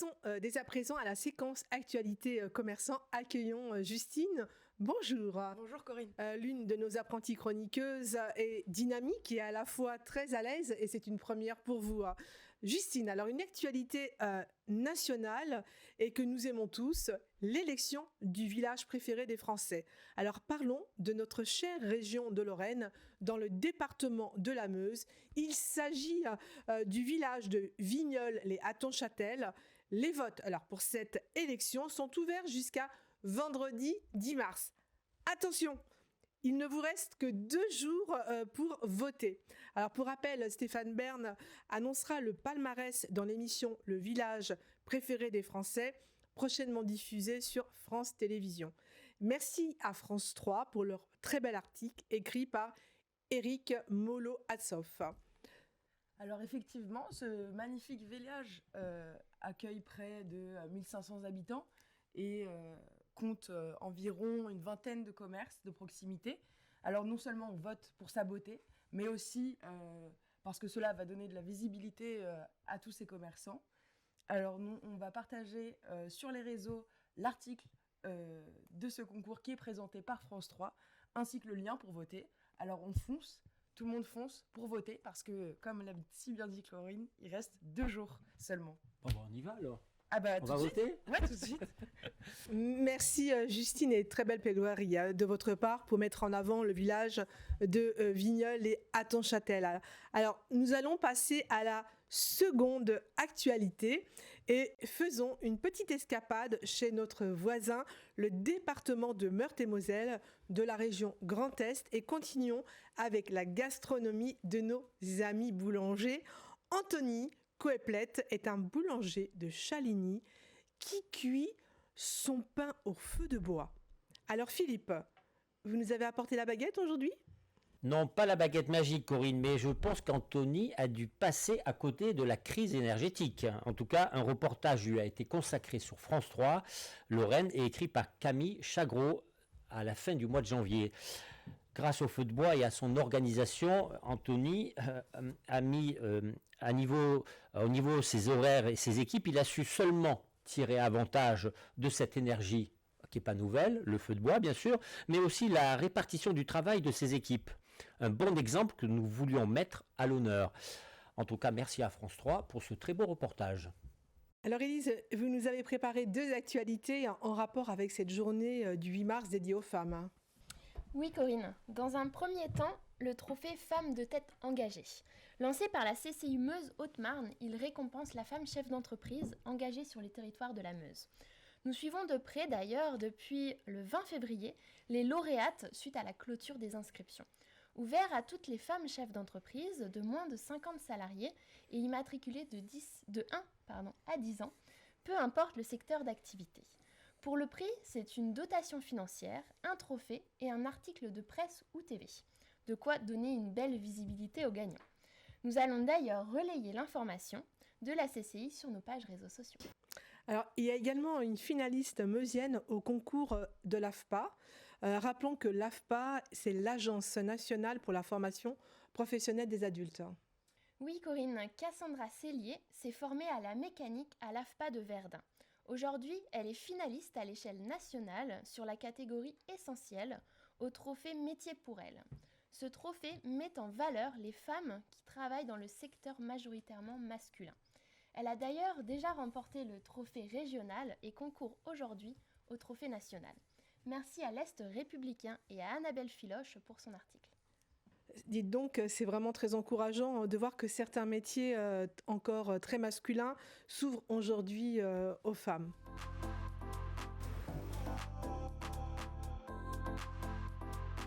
Passons dès à présent à la séquence actualité commerçant. Accueillons Justine. Bonjour. Bonjour Corinne. L'une de nos apprenties chroniqueuses est dynamique et à la fois très à l'aise et c'est une première pour vous. Justine, alors une actualité nationale et que nous aimons tous, l'élection du village préféré des Français. Alors parlons de notre chère région de Lorraine dans le département de la Meuse. Il s'agit du village de Vigneulles-les-Hattonchâtel. Les votes alors pour cette élection sont ouverts jusqu'à vendredi 10 mars. Attention, il ne vous reste que 2 jours pour voter. Alors pour rappel, Stéphane Bern annoncera le palmarès dans l'émission Le village préféré des Français, prochainement diffusée sur France Télévisions. Merci à France 3 pour leur très bel article écrit par Éric Molo-Atsoff. Alors effectivement, ce magnifique village accueille près de 1500 habitants et compte environ une vingtaine de commerces de proximité. Alors non seulement on vote pour sa beauté, mais aussi parce que cela va donner de la visibilité à tous ces commerçants. Alors on va partager sur les réseaux l'article de ce concours qui est présenté par France 3, ainsi que le lien pour voter. Alors on fonce, tout le monde fonce pour voter, parce que comme l'a si bien dit Corinne, il reste 2 jours seulement. Bon, on y va alors. Ah bah, on va voter ? Ouais, tout de suite. Merci Justine et très belle plaidoirie de votre part pour mettre en avant le village de Vigneulles-les-Hattonchâtel. Alors nous allons passer à la seconde actualité et faisons une petite escapade chez notre voisin, le département de Meurthe-et-Moselle de la région Grand Est, et continuons avec la gastronomie de nos amis boulangers. Anthony Coeplette est un boulanger de Chaligny qui cuit son pain au feu de bois. Alors Philippe, vous nous avez apporté la baguette aujourd'hui ? Non, pas la baguette magique, Corinne, mais je pense qu'Anthony a dû passer à côté de la crise énergétique. En tout cas, un reportage lui a été consacré sur France 3, Lorraine, et écrit par Camille Chagreau à la fin du mois de janvier. Grâce au feu de bois et à son organisation, Anthony a mis au niveau ses horaires et ses équipes, il a su seulement tirer avantage de cette énergie qui n'est pas nouvelle, le feu de bois bien sûr, mais aussi la répartition du travail de ses équipes. Un bon exemple que nous voulions mettre à l'honneur. En tout cas, merci à France 3 pour ce très beau reportage. Alors Élise, vous nous avez préparé 2 actualités en rapport avec cette journée du 8 mars dédiée aux femmes. Oui Corinne, dans un premier temps, le trophée Femmes de tête engagée. Lancé par la CCI Meuse Haute-Marne, il récompense la femme chef d'entreprise engagée sur les territoires de la Meuse. Nous suivons de près d'ailleurs depuis le 20 février les lauréates suite à la clôture des inscriptions. Ouvert à toutes les femmes chefs d'entreprise de moins de 50 salariés et immatriculées de 1 à 10 ans, peu importe le secteur d'activité. Pour le prix, c'est une dotation financière, un trophée et un article de presse ou TV. De quoi donner une belle visibilité aux gagnants. Nous allons d'ailleurs relayer l'information de la CCI sur nos pages réseaux sociaux. Alors, il y a également une finaliste meusienne au concours de l'AFPA. Rappelons que l'AFPA, c'est l'Agence nationale pour la formation professionnelle des adultes. Oui, Corinne, Cassandra Cellier s'est formée à la mécanique à l'AFPA de Verdun. Aujourd'hui, elle est finaliste à l'échelle nationale sur la catégorie essentielle au trophée Métier pour elle. Ce trophée met en valeur les femmes qui travaillent dans le secteur majoritairement masculin. Elle a d'ailleurs déjà remporté le trophée régional et concourt aujourd'hui au trophée national. Merci à l'Est républicain et à Annabelle Filoche pour son article. Dites donc, c'est vraiment très encourageant de voir que certains métiers encore très masculins s'ouvrent aujourd'hui aux femmes.